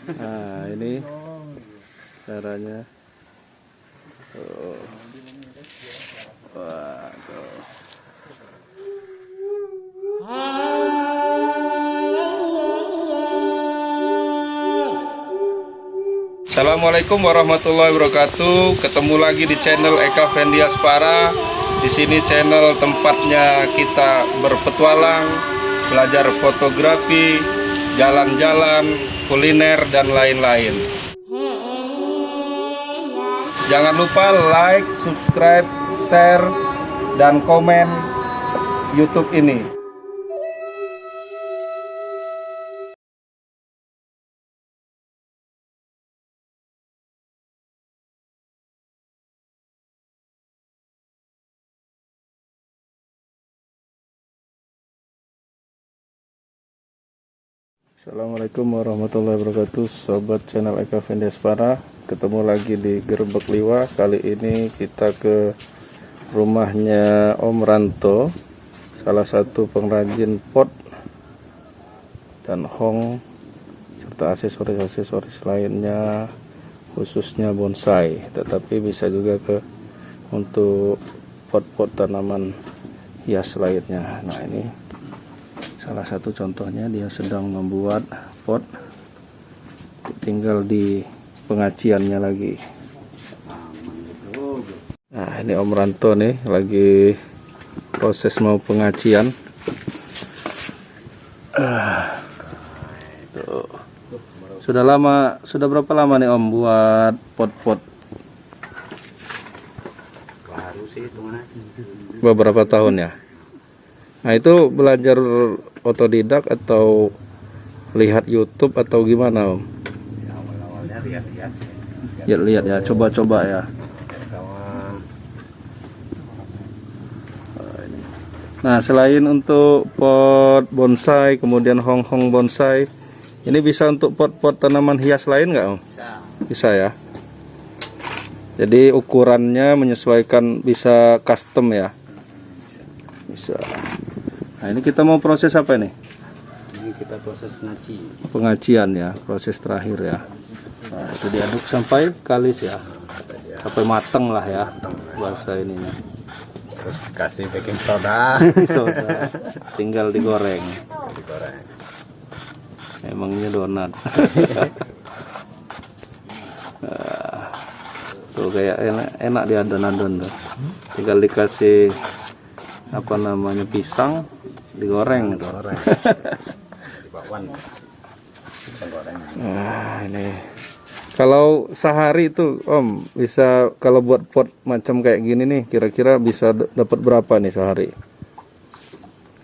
Nah, ini caranya. Oh. Waduh. Assalamualaikum warahmatullahi wabarakatuh. Ketemu lagi di channel Eka Fendiaspara. Di sini channel tempatnya kita berpetualang, belajar fotografi, jalan-jalan, kuliner dan lain-lain. Jangan lupa like, subscribe, share, dan komen YouTube ini. Assalamualaikum warahmatullahi wabarakatuh, sobat channel Eka Fendiaspara. Ketemu lagi di Gerbek Liwa. Kali ini kita ke rumahnya Om Ranto, salah satu pengrajin pot dan hong serta aksesoris-aksesoris lainnya, khususnya bonsai. Tetapi bisa juga untuk pot-pot tanaman hias lainnya. Nah, ini salah satu contohnya, dia sedang membuat pot, tinggal di pengaciannya lagi. Nah, ini Om Ranto nih lagi proses mau pengacian. Tuh. Sudah berapa lama nih Om buat pot-pot? Baru sih hitungannya. Beberapa tahun ya. Nah, itu belajar otodidak atau lihat YouTube atau gimana Om? Ya, awal-awalnya lihat-lihat sih. Lihat-lihat ya, coba-coba ya. Kawan. Nah, selain untuk pot bonsai, kemudian hong-hong bonsai, ini bisa untuk pot-pot tanaman hias lain nggak Om? Bisa. Bisa ya. Jadi ukurannya menyesuaikan, bisa custom ya. Bisa. Nah, ini kita mau proses apa ini? Ini kita proses ngaci. Pengacian ya, proses terakhir ya. Nah, itu diaduk sampai kalis ya, sampai mateng lah ya bahasa ininya. Terus kasih baking soda. Soda. Tinggal digoreng. Digoreng. Emangnya donat. Nah, tuh kayak enak diadon-adon tuh. Tinggal dikasih apa namanya, pisang, digoreng gitu. Goreng. Bakwan. Pisang goreng. Nah, ini kalau sehari itu Om bisa, kalau buat pot macam kayak gini nih, kira-kira bisa dapat berapa nih sehari?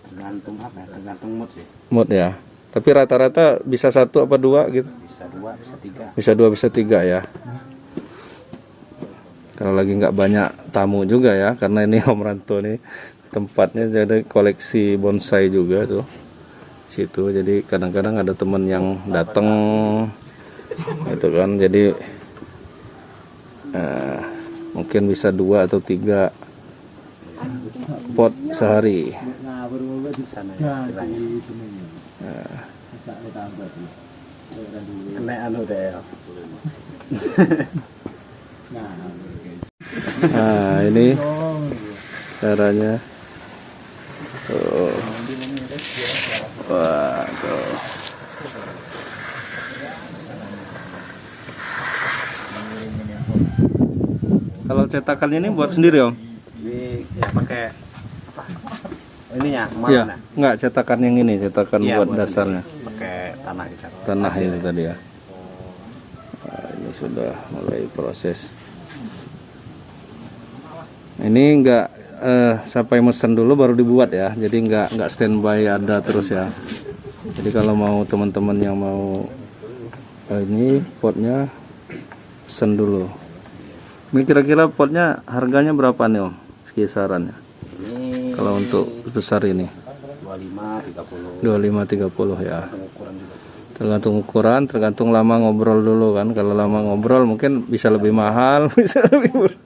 Tergantung apa ya? Tergantung mood sih. Mood ya. Tapi rata-rata bisa satu apa dua gitu? Bisa dua, bisa tiga. Bisa dua, bisa tiga ya. Kalau lagi nggak banyak tamu juga ya, karena ini Om Ranto nih tempatnya jadi koleksi bonsai juga tuh situ. Jadi kadang-kadang ada teman yang datang itu kan, jadi mungkin bisa dua atau tiga pot sehari. Sana ya, kiranya. Aneh anu deh. Nah, ini caranya. Waduh. Kalau cetakannya ini buat sendiri Om? Ini ya pakai apa? Ininya Iya, kemarin ya. enggak, cetakan yang ini, cetakan Iya, buat buat dasarnya. Pakai tanah gitu. Tanah itu tadi ya. Nah, ini sudah mulai proses. Ini enggak sampai mesen dulu baru dibuat ya. Jadi enggak standby ada terus ya. Jadi kalau mau teman-teman yang mau ini potnya, pesen dulu. Ini kira-kira potnya harganya berapa nih Om? Kisarannya. Ini Kalau untuk besar ini 25, 30. 25-30 ya. Ukuran juga. Tergantung ukuran, tergantung lama ngobrol dulu kan. Kalau lama ngobrol mungkin bisa lebih mahal, bisa lebih murah.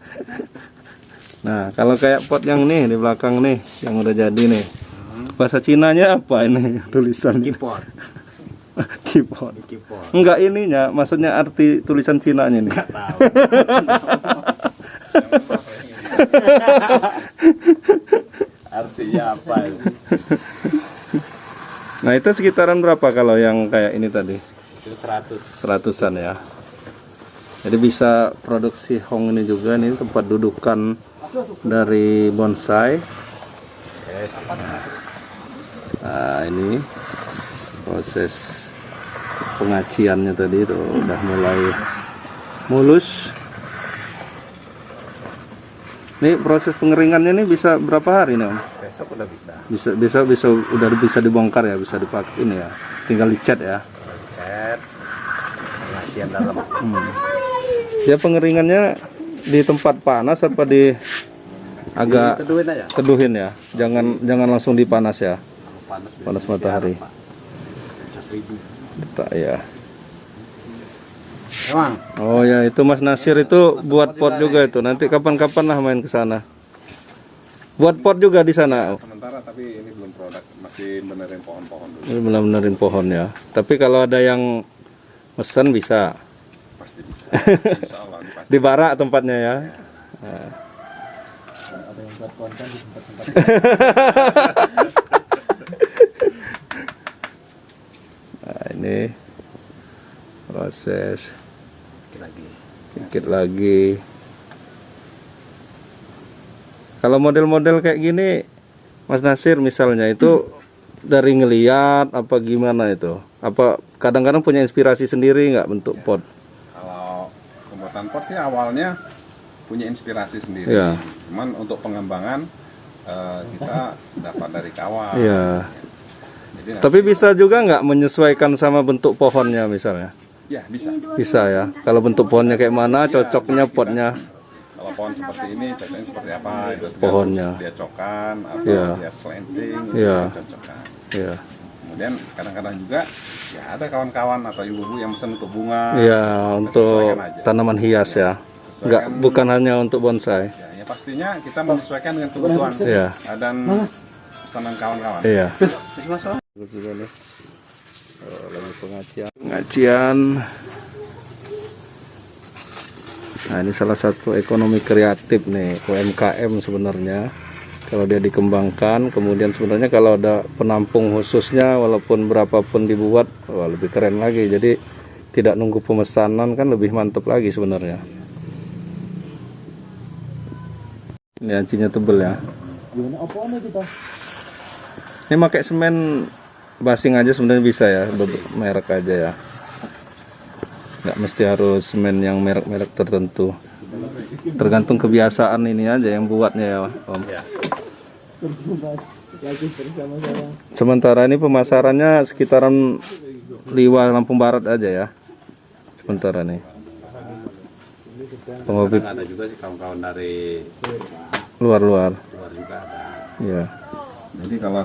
Nah, kalau kayak pot yang nih di belakang nih, yang udah jadi nih, bahasa Cinanya apa ini tulisannya? Kipot. Kipot. Kipot. Enggak ininya, maksudnya arti tulisan Cinanya nih. Nggak tahu. Artinya apa itu? Nah itu sekitaran berapa kalau yang kayak ini tadi? Itu 100. 100-an ya. Jadi bisa produksi hong ini juga nih, tempat dudukan dari bonsai. Yes. Nah ini proses pengaciannya tadi itu udah mulai mulus. Ini proses pengeringannya ini bisa berapa hari nih Om? Besok udah bisa. Bisa udah bisa dibongkar ya, bisa dipakai ini ya. Tinggal dicat ya. Cat. Pengasian dalam. Ya pengeringannya di tempat panas apa di agak Teduhin aja. teduhin ya. Jangan langsung dipanas ya. Panas. Panas matahari. 100.000. Tak ya. Emang? Oh ya itu Mas Nasir itu buat pot juga itu. Nanti kapan-kapan lah main ke sana. Buat pot juga di sana. Sementara tapi ini belum produk, masih benerin pohon-pohon dulu. Ini benar-benarin pohon ya. Tapi kalau ada yang mesen bisa. Pasti bisa. Insya Allah ini pasti. Di barak tempatnya ya. Nah. Ada yang buat konten di tempat-tempat. Nah, ini proses Lagi. dikit lagi. Kalau model-model kayak gini Mas Nasir misalnya itu dari ngeliat apa gimana itu? Apa kadang-kadang punya inspirasi sendiri nggak bentuk pot? Kalau pembuatan pot sih awalnya punya inspirasi sendiri. Iya. Cuman untuk pengembangan kita dapat dari kawan. Iya. Jadi Tapi bisa juga nggak menyesuaikan sama bentuk pohonnya misalnya? ya bisa. Bisa ya. Kalau bentuk pohonnya kayak mana, cocoknya potnya. Kalau pohon seperti ini cocoknya seperti apa? Itu Pohonnya. dia cokan atau Iya. dia slanting, itu Iya. kita cocokkan. Iya. Kemudian kadang-kadang juga ya ada kawan-kawan atau ibu-ibu yang pesen untuk bunga. Iya, Kita untuk sesuaikan aja. tanaman hias ya. Nggak, Sesuaikan- bukan hanya untuk bonsai. Ya pastinya kita menyesuaikan dengan kebutuhan Iya. dan pesanan kawan-kawan. Iya. Mas. Bagus juga nih. Oh, lagi pengajian. Nah ini salah satu ekonomi kreatif nih, UMKM sebenarnya. Kalau dia dikembangkan, kemudian sebenarnya kalau ada penampung khususnya, walaupun berapapun dibuat, wah, lebih keren lagi. Jadi tidak nunggu pemesanan kan lebih mantap lagi sebenarnya. Ini ancinya tebel ya. Ini pakai semen basing aja sebenarnya bisa ya, merek aja ya. Nggak mesti harus semen yang merek-merek tertentu. Tergantung kebiasaan ini aja yang buatnya ya, Om. Ya. Sementara ini pemasarannya sekitaran Liwa Lampung Barat aja ya. Sementara nih. Penghobi Kadang ada juga sih kawan-kawan dari luar-luar. luar juga ada. Iya. Jadi kalau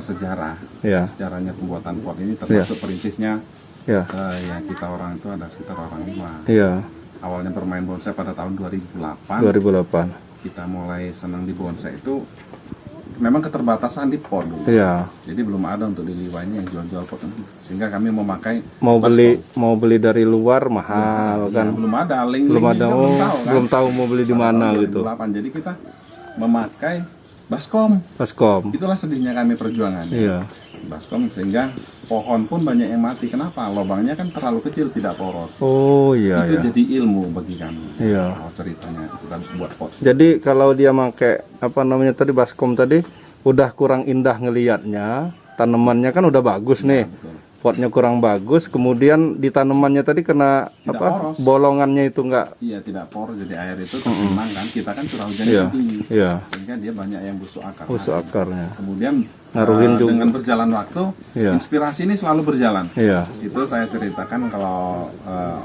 Iya. sejarahnya pembuatan pot ini termasuk perintisnya Iya. ya kita orang itu ada sekitar orang 5. Iya. Awalnya bermain bonsai pada tahun 2008. 2008. Kita mulai senang di bonsai itu memang keterbatasan di pot dulu. Iya. Jadi belum ada untuk di Liwa ini yang jual-jual pot itu. Sehingga kami memakai Mau beli dari luar mahal kan. belum ada link Belum ada, juga oh, tahu, kan? belum tahu mau beli di mana Tahun gitu. 2008. Jadi kita memakai baskom. Baskom. Itulah sedihnya kami perjuangan. Iya. Baskom sehingga pohon pun banyak yang mati. Kenapa? Lubangnya kan terlalu kecil, tidak poros. Oh iya Itu ya. jadi ilmu bagi kami. Iya. Kalau ceritanya kita buat pot. Jadi kalau dia pakai apa namanya tadi baskom tadi udah kurang indah ngelihatnya, tanamannya kan udah bagus nih. Betul. Potnya kurang bagus, kemudian di tanamannya tadi kena Tidak apa? poros. Bolongannya itu enggak. Iya, tidak poros, jadi air itu terkenang kan. Kita kan curah hujan Iya. itu tinggi. Iya. Sehingga dia banyak yang busuk akar. Busuk akarnya. Kemudian Ngaruhin juga. dengan berjalan waktu, Iya. inspirasi ini selalu berjalan. Iya. Itu saya ceritakan kalau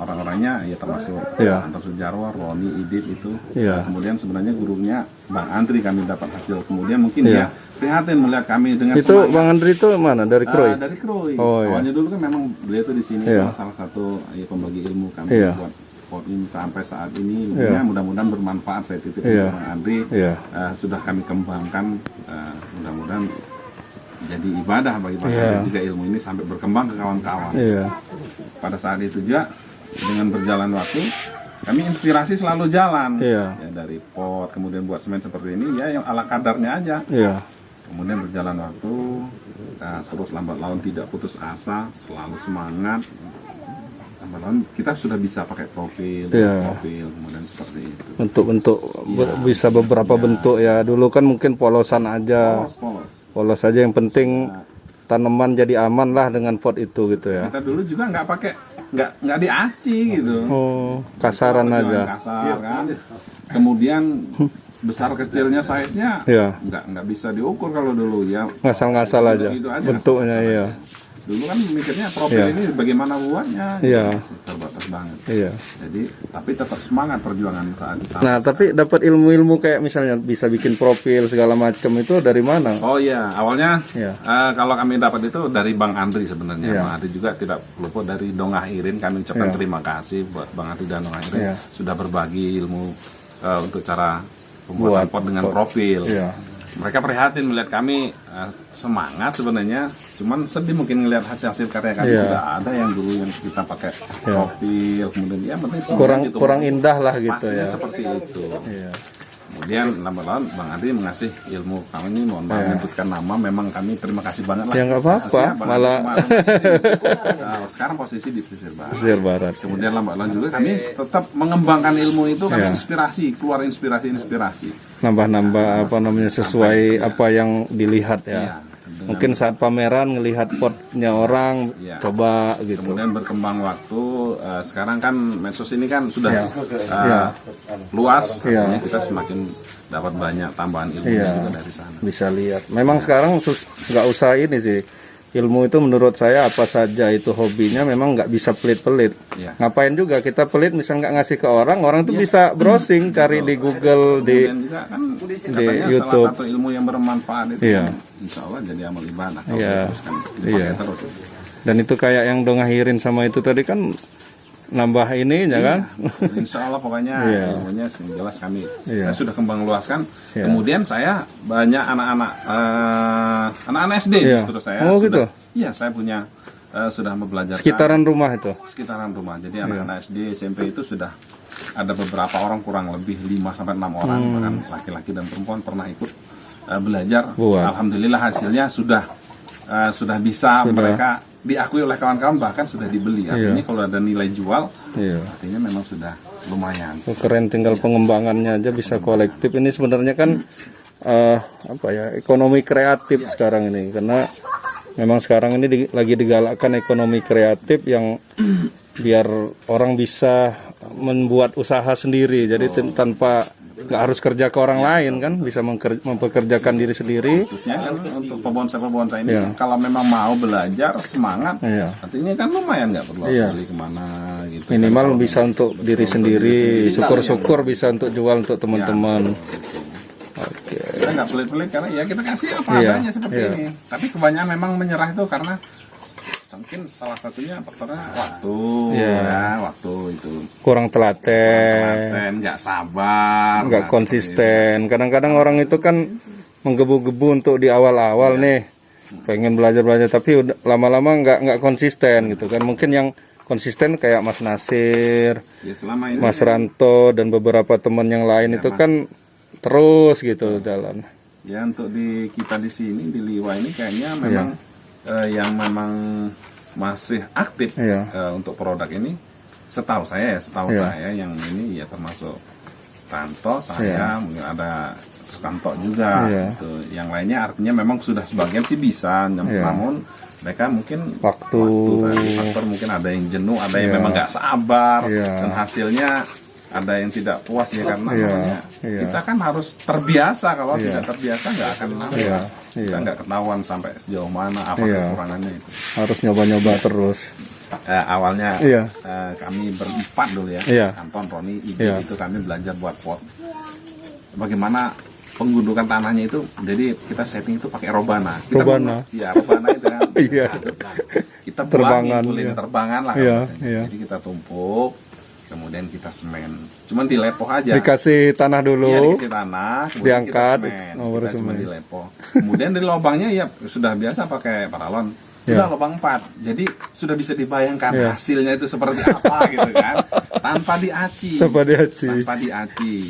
orang-orangnya ya termasuk Iya. Antar Sujarwo, Roni, Idit itu. Iya. Kemudian sebenarnya gurunya Bang Andri kami dapat hasil. Kemudian mungkin Iya. dia prihatin melihat kami dengan Itu Bang Andri itu mana? Dari Kroy? Dari Kroy. Oh, iya. Awalnya dulu kan memang beliau itu di sini Iya. salah satu pembagi ilmu kami Iya. buat pot ini sampai saat ini. Iya. Ya, mudah-mudahan bermanfaat. Saya titip Iya. Bang Andri. Iya. Sudah kami kembangkan. Mudah-mudahan jadi ibadah bagi Bang Iya. Andri juga ilmu ini sampai berkembang ke kawan-kawan. Iya. pada saat itu juga dengan berjalan waktu kami inspirasi selalu jalan. Iya. Ya, dari pot kemudian buat semen seperti ini ya yang ala kadarnya aja. Iya. Kemudian berjalan waktu, terus lambat laun tidak putus asa, selalu semangat. Lambat laun kita sudah bisa pakai profil, Iya. profil, kemudian seperti itu. Bentuk-bentuk bisa beberapa bentuk ya. Dulu kan mungkin polosan aja. Polos. Polos aja, yang penting tanaman jadi aman lah dengan pot itu gitu ya. Kita dulu juga nggak pakai, nggak diaci gitu. Oh, kasaran Jualan aja. Kasar kan. Kemudian besar kecilnya size-nya Iya. nggak bisa diukur kalau dulu ya. Ngasal-ngasal aja. Segitu aja, Bentuknya ngasal-ngasal iya. aja. Dulu kan mikirnya profil Iya. ini bagaimana buatnya, Iya. masih terbatas banget. Iya. Jadi tapi tetap semangat perjuangan saat itu. Nah, tapi dapat ilmu-ilmu kayak misalnya bisa bikin profil segala macam itu dari mana? Oh iya, awalnya Iya. kalau kami dapat itu dari Bang Andri sebenarnya. Iya. Bang Andri juga tidak luput dari Dongah Irin. Kami ucapkan Iya. terima kasih buat Bang Andri dan Dongah Irin Iya. sudah berbagi ilmu untuk cara pembuatan Buat pot dengan pot. profil. Iya. Mereka prihatin melihat kami semangat sebenarnya, cuman sedih mungkin melihat hasil-hasil karya kami. Iya. Sudah ada yang dulu yang kita pakai Iya. profil, kemudian ya penting senang Kurang gitu. kurang indah lah gitu Pastinya ya. seperti itu. Iya. Kemudian lambat laun Bang Andri mengasih ilmu kami ini, mohon maaf menyebutkan nama, memang kami terima kasih banget lah. Ya, nggak apa-apa, Khususnya Bang Andri malah- Sumarno. Sekarang posisi di pesisir barat. Pesisir barat. Kemudian lambat laun juga kami tetap mengembangkan ilmu itu, kami Ya. inspirasi, keluar inspirasi. Nambah-nambah apa namanya sesuai apa yang dilihat ya. Iya, dengan- Mungkin saat pameran ngelihat potnya orang, Iya. coba gitu. Kemudian berkembang waktu, sekarang kan medsos ini kan sudah Iya. luas, Iya. artinya kita semakin dapat banyak tambahan ilmu Iya. juga dari sana. Bisa lihat. Memang sekarang nggak usah ini sih. Ilmu itu menurut saya apa saja itu hobinya memang nggak bisa pelit-pelit. Iya. Ngapain juga kita pelit misalnya nggak ngasih ke orang, orang tuh bisa browsing cari di Google, di Kemudian juga kan katanya YouTube. salah satu ilmu yang bermanfaat itu Iya. kan, insya Allah jadi amal ibadah kalau Iya. diteruskan, dipakai Iya. terus. dan itu kayak yang dongahirin sama itu tadi kan nambah ininya kan. Insya Allah pokoknya Iya. ilmunya jelas kami. Iya. Saya sudah kembang luaskan. Iya. Kemudian saya banyak anak-anak SD Iya. justru saya. Oh, sudah, gitu? Iya, saya punya sudah membelajarkan Sekitaran rumah itu. sekitaran rumah. Jadi Iya. anak-anak SD, SMP itu sudah ada beberapa orang, kurang lebih 5 sampai 6 orang, bahkan laki-laki dan perempuan pernah ikut belajar. Buat. Alhamdulillah hasilnya sudah bisa mereka diakui oleh kawan-kawan, bahkan sudah dibeli. Artinya kalau ada nilai jual, Iya. artinya memang sudah lumayan. Oh, keren, tinggal pengembangannya aja bisa kolektif. Ini sebenarnya kan apa ya, ekonomi kreatif sekarang ini, karena memang sekarang ini lagi digalakkan ekonomi kreatif yang biar orang bisa membuat usaha sendiri. Jadi tanpa nggak harus kerja ke orang lain kan, bisa mempekerjakan diri sendiri. Khususnya kan untuk pebonsai-pebonsai ini, Iya. kalau memang mau belajar semangat, Iya. artinya kan lumayan, nggak perlu Iya. beli kemana gitu. Minimal bisa untuk diri sendiri, syukur-syukur bisa untuk jual untuk teman-teman. Oke. Kita nggak pelit-pelit karena ya kita kasih apa Iya, adanya seperti iya. ini. Tapi kebanyakan memang menyerah itu karena mungkin salah satunya faktornya waktu, Iya. ya waktu itu. Kurang telaten, Nggak sabar, nggak nah, konsisten. Kadang-kadang orang itu kan menggebu-gebu untuk di awal-awal nih, pengen belajar-belajar, tapi lama-lama nggak konsisten gitu kan. Mungkin yang konsisten kayak Mas Nasir, seperti itu. Ya, selama ini Mas Ranto dan beberapa teman yang lain itu kan terus gitu jalan. ya untuk di kita di sini di Liwa ini kayaknya memang yang memang masih aktif Iya. untuk produk ini, setahu saya Iya. saya yang ini ya termasuk Ranto, saya mungkin ada Sukanto juga Iya. gitu. Yang lainnya artinya memang sudah sebagian sih bisa, namun mereka mungkin Waktu. tadi faktor mungkin ada yang jenuh, ada yang Iya. memang nggak sabar, Iya. dan hasilnya ada yang tidak puas ya karena Iya. namanya Iya. kita kan harus terbiasa, kalau Iya. tidak terbiasa nggak akan lama. Iya. Kita Iya. nggak ketahuan sampai sejauh mana apa Iya. kekurangannya itu. Harus nyoba-nyoba terus. Awalnya Iya. kami berempat dulu ya, Iya. Anton, Roni, Ibu, Iya. itu kami belajar buat pot. Bagaimana penggundukan tanahnya itu, jadi kita setting itu pakai robana. Robana. Iya, robana itu kan. Iya. Kita Terbangan, buangin kulit iya. terbangan lah. Iya, bahasanya. iya. Jadi kita tumpuk, kemudian kita semen. Cuman dilepoh aja. Dikasih tanah Iya, dulu. dikasih tanah, kemudian Diangkat. kita semen. Oh, baru Kita cuma semen. dilepoh. Kemudian dari lubangnya ya sudah biasa pakai paralon. sudah lubang 4. Jadi sudah bisa dibayangkan Ya. hasilnya itu seperti apa gitu kan. Tanpa diaci. Tanpa diaci.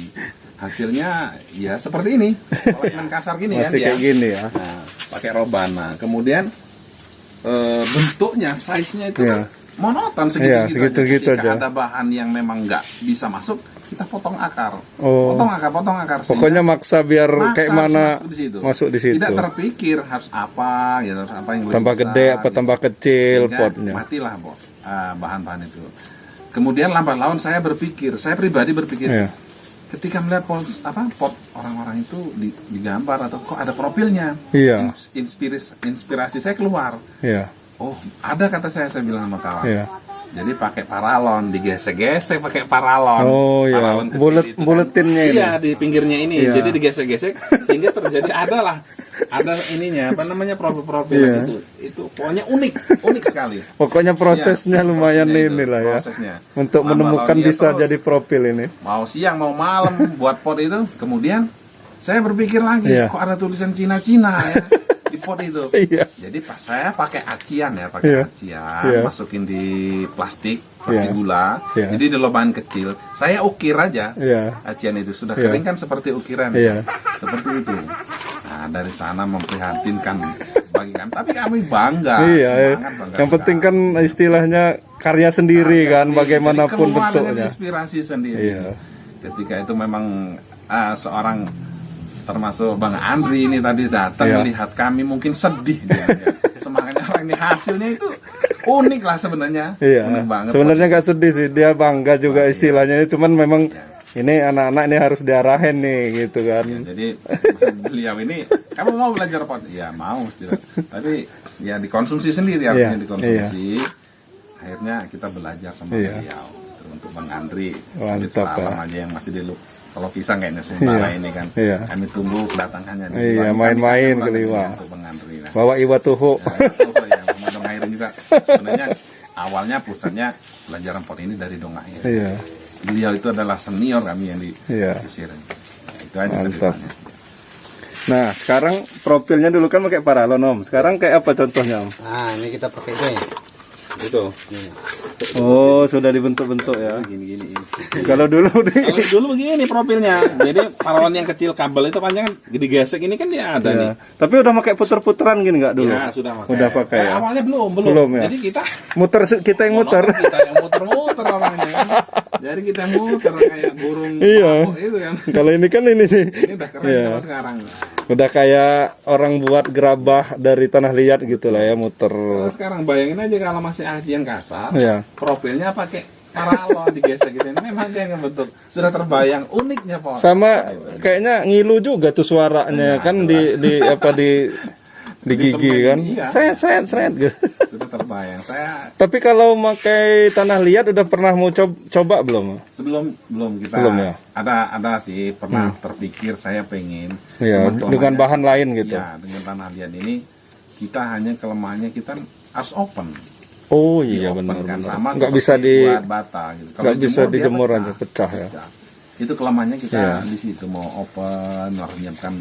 Hasilnya ya seperti ini. Kalau semen kasar gini kan Masih dia. kayak gini ya. Nah, pakai robana. Kemudian bentuknya, size-nya itu Iya. kan monoton Iya, segitu-segitu segitu-gitu aja. Ketika aja. ada bahan yang memang nggak bisa masuk, kita potong akar. Oh. Potong akar. Pokoknya maksa biar Maksa kayak harus mana masuk di situ. Tidak Tidak terpikir harus apa gitu, harus apa yang lebih tambah besar, gede apa gitu. tambah kecil Sehingga potnya. matilah bahan-bahan itu. Kemudian lambat laun saya pribadi berpikir, Iya. ketika melihat pot orang-orang itu digambar atau kok ada profilnya, Iya. inspirasi saya keluar. Iya. Oh, ada kata saya bilang sama kawan. Iya. Jadi pakai paralon, digesek-gesek pakai paralon. Oh iya, Paralon kecil itu kan. buletinnya ini. Iya, di pinggirnya ini. Iya. Jadi digesek-gesek sehingga terjadi ada ininya, apa namanya, profil-profil Iya. itu pokoknya unik sekali. Pokoknya prosesnya Iya, lumayan prosesnya itu, inilah ya. prosesnya. Untuk Lambat menemukan laun dia bisa terus. jadi profil ini. Mau siang mau malam buat pot itu. Kemudian saya berpikir lagi, Iya. kok ada tulisan Cina-Cina ya di pot itu. Iya. Jadi pas saya pakai acian, Iya. acian, Iya. masukin di plastik Iya. gula. Iya. Jadi di lubang kecil, saya ukir aja. Iya. Acian itu sudah Iya. kering kan seperti ukiran. Iya. Seperti itu. Nah, dari sana memprihatinkan bagi kami. Tapi kami bangga, Iya. semangat bangga. Yang penting kan istilahnya karya sendiri kan, bagaimanapun Jadi keluar dengan bentuknya. inspirasi sendiri. Iya. Ketika itu memang seorang termasuk Bang Andri ini tadi datang Iya. melihat kami mungkin sedih dia. Semangatnya orang ini, hasilnya itu unik lah sebenarnya. Iya. Unik banget. Sebenarnya nggak sedih sih, dia bangga juga istilahnya. Cuman memang ini anak-anak ini harus diarahin nih gitu kan. Ya, jadi beliau ini, kamu mau belajar pot? Ya mau, tapi ya dikonsumsi sendiri, artinya Iya, dikonsumsi. Akhirnya kita belajar sama Iya. beliau. Untuk Bang Andri, Mantap, salam ya. aja yang masih di kalau pisang kayaknya Sembara Iya, ini kan. iya. Kami tunggu kedatangannya. Iya, Kami main-main kan ke Liwa. untuk Bang Andri. Nah. Bawa iwa tuhu. Oh ya, sama Dong Air juga. Sebenarnya awalnya pusatnya pelajaran pot ini dari Dong Air. Iya. Beliau itu adalah senior kami yang di Iya. Sisiran. Itu aja Mantap. ceritanya. Nah, sekarang profilnya dulu kan pakai paralon Om. Sekarang kayak apa contohnya Om? Nah, ini kita pakai ini. Gitu. Oh, sudah dibentuk-bentuk ya. Gini. Kalau dulu Kalau dulu begini profilnya. Jadi paralon yang kecil kabel itu panjang digesek ini kan dia ada nih. ya. Tapi udah pakai puter-puteran gini nggak dulu? Ya, sudah pakai. Udah pakai ya. Awalnya belum. Belum ya. Jadi kita Kita yang muter. Kita yang muter-muter orangnya kan. Jadi kita muter kayak burung Iya. papuk itu kan. Kalau ini kan ini nih. Ini udah keren Iya. kalau sekarang. Udah kayak orang buat gerabah dari tanah liat gitu lah ya, muter. Kalau sekarang bayangin aja kalau masih ajian kasar, Iya. profilnya pakai paralon digesek gitu. Ini memang dia yang bentuk sudah terbayang uniknya Pak. Sama kayaknya ngilu juga tuh suaranya kan di apa di gigi Disemen, kan. iya. Seret gitu. Sudah terbayang. Saya Tapi kalau pakai tanah liat udah pernah mau coba belum? belum kita Belum ya? ada sih pernah terpikir saya pengen. Iya, Cuma dengan kelemahannya- bahan lain gitu. Iya, dengan tanah liat ini kita hanya kelemahannya kita harus open. Oh iya Di-open benar. kan, sama Nggak seperti bisa buat bata gitu. Kalau nggak bisa dia dijemur pecah. aja pecah ya. Pecah. Itu kelemahannya kita Iya. di situ mau open, harus menyiapkan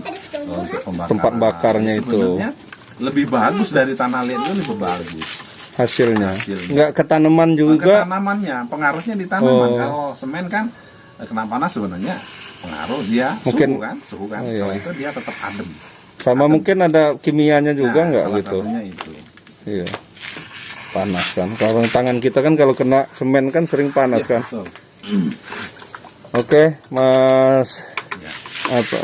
untuk pembakaran. Tempat bakarnya itu. Sebenarnya lebih bagus dari tanah liat itu lebih bagus. Hasilnya. Hasilnya. Nggak ke tanaman Ke juga. tanamannya, pengaruhnya di tanaman. Oh. Kalau semen kan kena panas sebenarnya pengaruh dia Mungkin- suhu kan. Oh, iya. Kalau itu dia tetap adem. Sama mungkin ada kimianya juga Nah, nggak salah gitu. satunya itu. Iya. Panas kan. Kalau tangan kita kan kalau kena semen kan sering panas kan. Betul. Oke, Mas. Ya. Apa,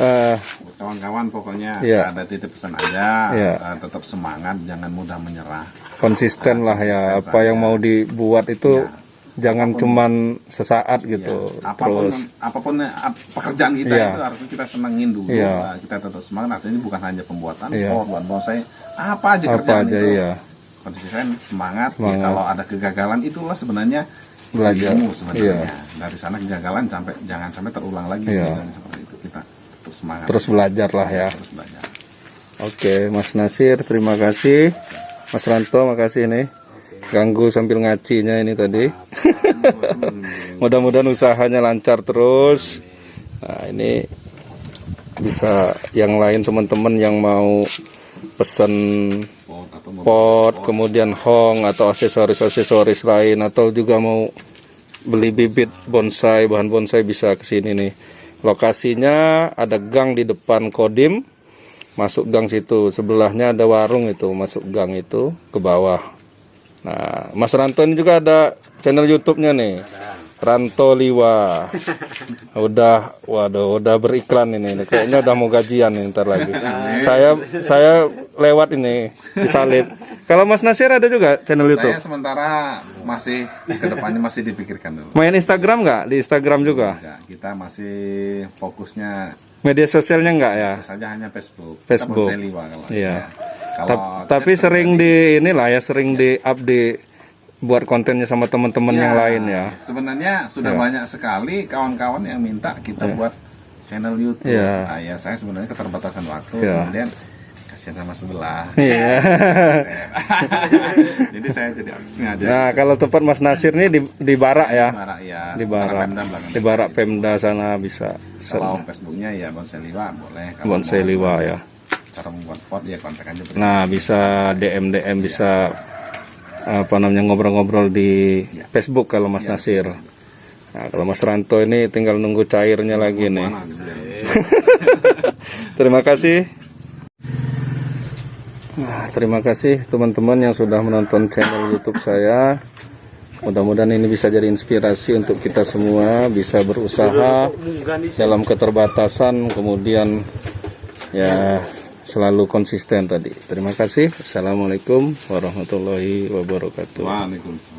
Buat kawan-kawan pokoknya Iya. ada titip pesan aja, Iya. tetap semangat, jangan mudah menyerah. konsisten lah ya. Konsisten Apa yang saja. mau dibuat itu Iya. jangan cuman sesaat gitu. Ya, apapun Terus pekerjaan kita Iya. itu harusnya kita senengin dulu. Iya. Nah, kita tetap semangat. Artinya bukan hanya pembuatan Iya. buat bonsai, apa aja apa kerjaan aja itu. ya. Konsisten, semangat. Ya, Semangat. kalau ada kegagalan itulah sebenarnya Belajar. ilmu sebenarnya. Iya. Dari sana kegagalan jangan sampai terulang lagi. Iya. Dan seperti itu kita tetap semangat. Terus belajar lah ya. Terus belajar. Oke, Mas Nasir, terima kasih. Mas Ranto, makasih nih. Ganggu sambil ngacinya ini tadi. Mudah-mudahan usahanya lancar terus. Nah, ini bisa yang lain teman-teman yang mau pesen Pot atau mau pot, kemudian hong atau aksesoris-aksesoris lain, atau juga mau beli bibit bonsai, bahan bonsai, bisa ke sini nih. Lokasinya ada gang di depan Kodim, masuk gang situ, sebelahnya ada warung itu, masuk gang itu ke bawah. Nah, Mas Ranto ini juga ada channel YouTube-nya nih, Ranto Liwa. Udah beriklan ini, kayaknya udah mau gajian nih ntar lagi. Saya lewat ini disalib. Kalau Mas Nasir ada juga channel YouTube? Saya sementara masih kedepannya masih dipikirkan dulu. Main Instagram nggak? Di Instagram juga? Enggak, kita masih fokusnya Media sosialnya nggak ya? saja hanya Facebook. Facebook. Kita Bonsai Liwa kalau Iya. ya. Kalau Tapi sering di inilah ya, sering di up di buat kontennya sama teman-teman yang lain ya. Sebenarnya sudah banyak sekali kawan-kawan yang minta kita buat channel YouTube. Iya. Nah, ya saya sebenarnya keterbatasan waktu, Iya. kemudian kasihan sama sebelah. Iya. Jadi saya tidak sengaja. Nah, kalau tempat Mas Nasir nih di Barak ya. Barak ya. Di sementara Barak. Pemda belakang. Di Barak Pemda sana bisa. Kalau Facebooknya ya Bonsai Liwa boleh. Kalau Bonsai mau Liwa ya. cara membuat pot ya kontak aja. Nah, bisa DM bisa apa namanya, ngobrol-ngobrol di Facebook kalau Mas Nasir. Nah, kalau Mas Ranto ini tinggal nunggu cairnya lagi nih. Terima kasih. Nah, terima kasih teman-teman yang sudah menonton channel YouTube saya. Mudah-mudahan ini bisa jadi inspirasi untuk kita semua bisa berusaha dalam keterbatasan, kemudian ya selalu konsisten tadi. Terima kasih. Assalamualaikum warahmatullahi wabarakatuh. Waalaikumsalam.